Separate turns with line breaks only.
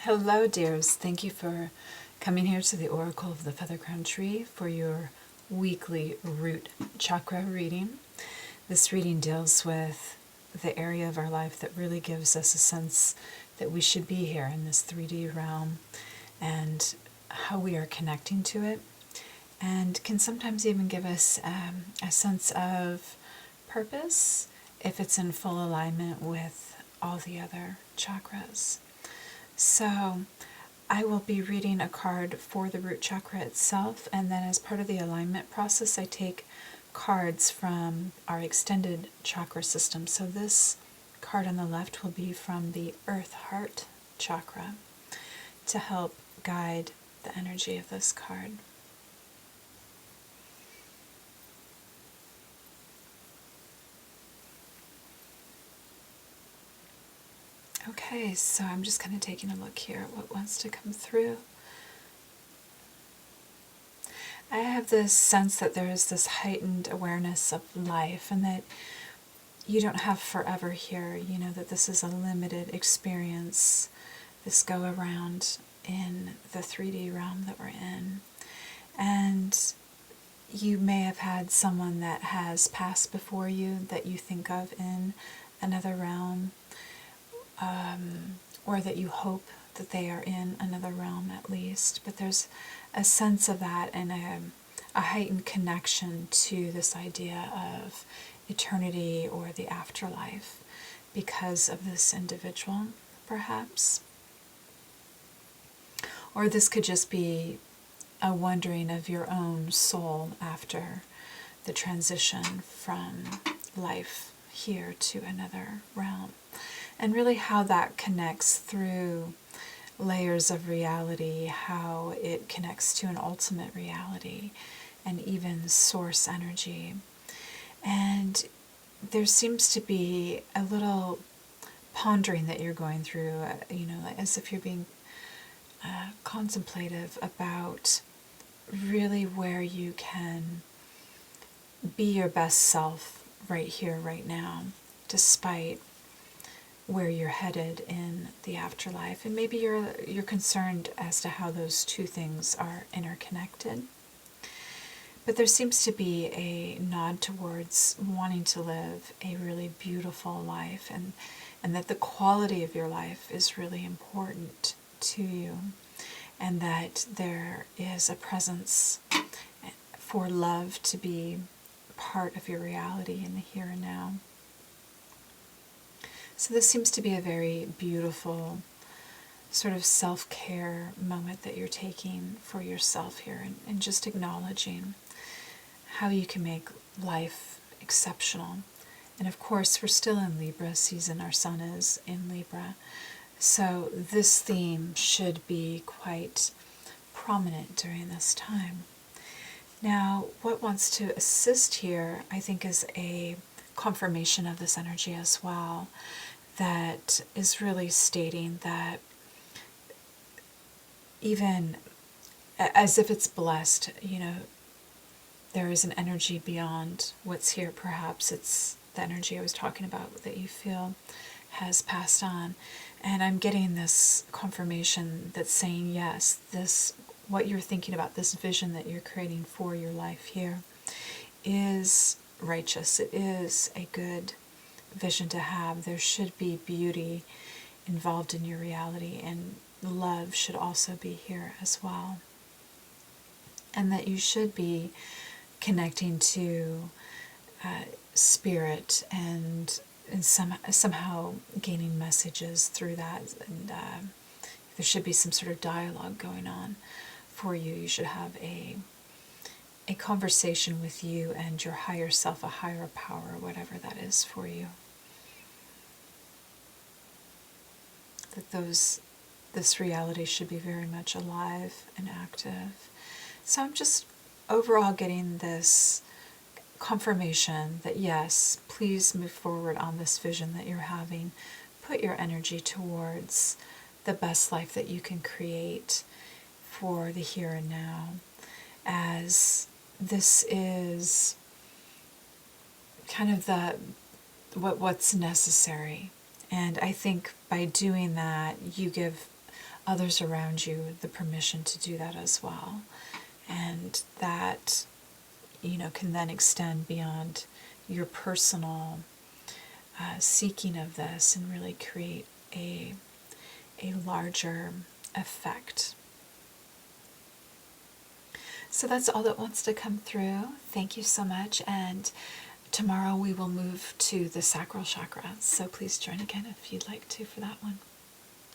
Hello, dears. Thank you for coming here to the Oracle of the Feather Crown Tree for your weekly root chakra reading. This reading deals with the area of our life that really gives us a sense that we should be here in this 3D realm and how we are connecting to it, and can sometimes even give us a sense of purpose if it's in full alignment with all the other chakras. So I will be reading a card for the root chakra itself, and then as part of the alignment process, I take cards from our extended chakra system. So this card on the left will be from the Earth Heart chakra to help guide the energy of this card. Okay, so I'm just kind of taking a look here at what wants to come through. I have this sense that there is this heightened awareness of life and that you don't have forever here. You know, that this is a limited experience, this go around in the 3D realm that we're in. And you may have had someone that has passed before you that you think of in another realm. Or that you hope that they are in another realm at least. But there's a sense of that and a heightened connection to this idea of eternity or the afterlife because of this individual, perhaps. Or this could just be a wondering of your own soul after the transition from life here to another realm. And really how that connects through layers of reality, how it connects to an ultimate reality and even source energy. And there seems to be a little pondering that you're going through, as if you're being contemplative about really where you can be your best self right here, right now, despite where you're headed in the afterlife. And maybe you're concerned as to how those two things are interconnected. But there seems to be a nod towards wanting to live a really beautiful life, and that the quality of your life is really important to you, and that there is a presence for love to be part of your reality in the here and now. So this seems to be a very beautiful sort of self-care moment that you're taking for yourself here, and just acknowledging how you can make life exceptional. And of course, we're still in Libra season. Our sun is in Libra. So this theme should be quite prominent during this time. Now, what wants to assist here, I think, is a confirmation of this energy as well, that is really stating that even as if it's blessed, there is an energy beyond what's here. Perhaps it's the energy I was talking about that you feel has passed on. And I'm getting this confirmation that's saying, yes, this, what you're thinking about, this vision that you're creating for your life here, is righteous. It is a good vision to have. There should be beauty involved in your reality, and love should also be here as well. And that you should be connecting to spirit and somehow gaining messages through that. And there should be some sort of dialogue going on for you. You should have a conversation with you and your higher self, a higher power, whatever that is for you. That this reality should be very much alive and active. So I'm just overall getting this confirmation that yes, please move forward on this vision that you're having. Put your energy towards the best life that you can create for the here and now, as this is kind of what's necessary. And I think by doing that, you give others around you the permission to do that as well. And that, can then extend beyond your personal seeking of this and really create a larger effect. So that's all that wants to come through. Thank you so much. And tomorrow we will move to the sacral chakra. So please join again if you'd like to for that one.